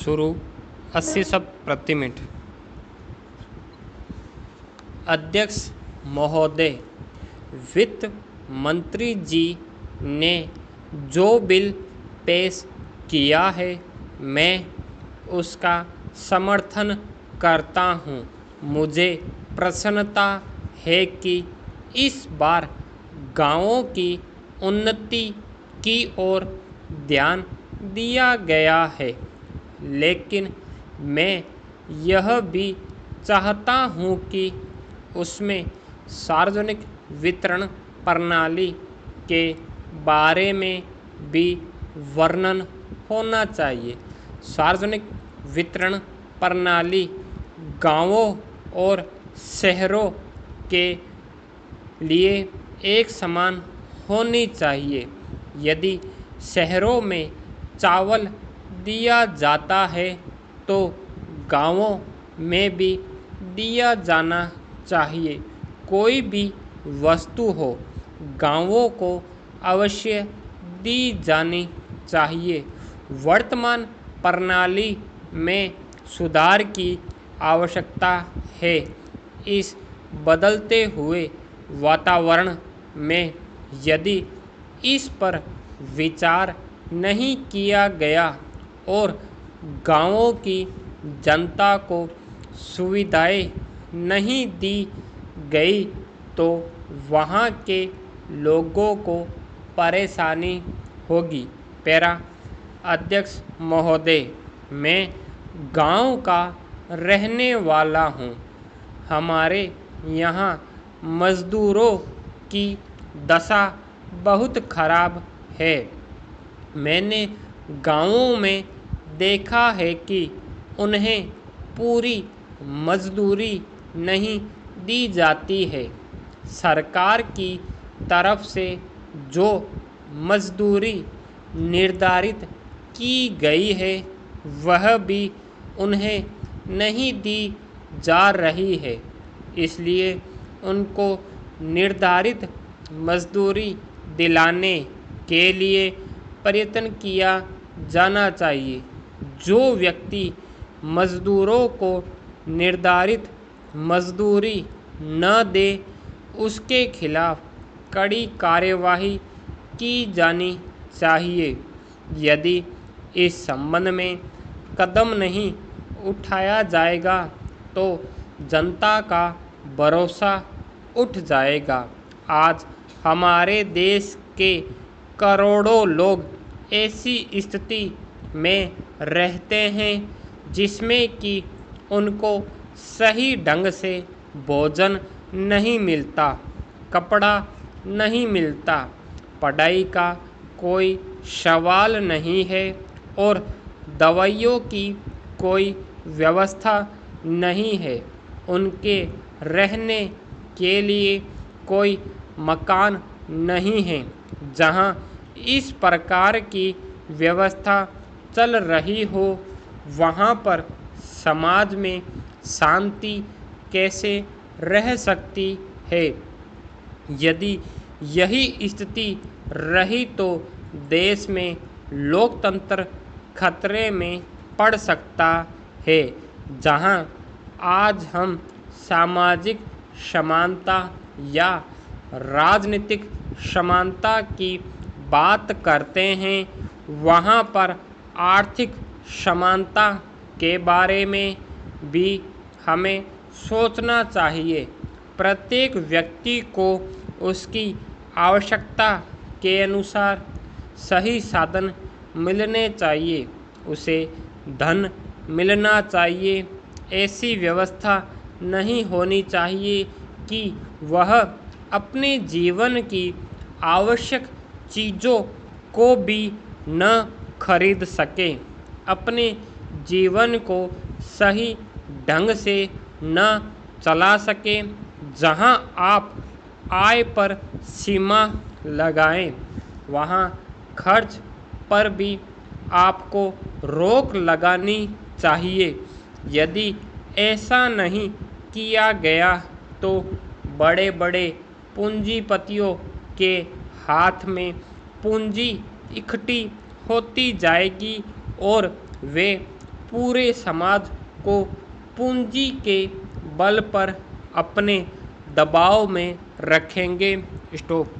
शुरू 80 शब्द प्रति मिनट। अध्यक्ष महोदय, वित्त मंत्री जी ने जो बिल पेश किया है मैं उसका समर्थन करता हूं। मुझे प्रसन्नता है कि इस बार गांवों की उन्नति की ओर ध्यान दिया गया है, लेकिन मैं यह भी चाहता हूं कि उसमें सार्वजनिक वितरण प्रणाली के बारे में भी वर्णन होना चाहिए। सार्वजनिक वितरण प्रणाली गांवों और शहरों के लिए एक समान होनी चाहिए। यदि शहरों में चावल दिया जाता है तो गांवों में भी दिया जाना चाहिए। कोई भी वस्तु हो, गांवों को अवश्य दी जानी चाहिए। वर्तमान प्रणाली में सुधार की आवश्यकता है। इस बदलते हुए वातावरण में यदि इस पर विचार नहीं किया गया और गांवों की जनता को सुविधाएं नहीं दी गई तो वहां के लोगों को परेशानी होगी। पैरा। अध्यक्ष महोदय, मैं गांव का रहने वाला हूं। हमारे यहाँ मजदूरों की दशा बहुत खराब है। मैंने गांवों में देखा है कि उन्हें पूरी मजदूरी नहीं दी जाती है। सरकार की तरफ से जो मजदूरी निर्धारित की गई है वह भी उन्हें नहीं दी जा रही है। इसलिए उनको निर्धारित मजदूरी दिलाने के लिए प्रयत्न किया जाना चाहिए। जो व्यक्ति मजदूरों को निर्धारित मजदूरी न दे उसके खिलाफ कड़ी कार्यवाही की जानी चाहिए। यदि इस संबंध में कदम नहीं उठाया जाएगा तो जनता का भरोसा उठ जाएगा। आज हमारे देश के करोड़ों लोग ऐसी स्थिति में रहते हैं जिसमें कि उनको सही ढंग से भोजन नहीं मिलता, कपड़ा नहीं मिलता, पढ़ाई का कोई सवाल नहीं है और दवाइयों की कोई व्यवस्था नहीं है। उनके रहने के लिए कोई मकान नहीं है। जहां इस प्रकार की व्यवस्था चल रही हो वहां पर समाज में शांति कैसे रह सकती है। यदि यही स्थिति रही तो देश में लोकतंत्र खतरे में पड़ सकता है। जहां आज हम सामाजिक समानता या राजनीतिक समानता की बात करते हैं वहां पर आर्थिक समानता के बारे में भी हमें सोचना चाहिए। प्रत्येक व्यक्ति को उसकी आवश्यकता के अनुसार सही साधन मिलने चाहिए, उसे धन मिलना चाहिए। ऐसी व्यवस्था नहीं होनी चाहिए कि वह अपने जीवन की आवश्यक चीज़ों को भी न खरीद सके, अपने जीवन को सही ढंग से न चला सके। जहां आप आय पर सीमा लगाएं, वहां खर्च पर भी आपको रोक लगानी चाहिए। यदि ऐसा नहीं किया गया तो बड़े बड़े पूंजीपतियों के हाथ में पूंजी इकट्ठी होती जाएगी और वे पूरे समाज को पूंजी के बल पर अपने दबाव में रखेंगे। स्टॉप।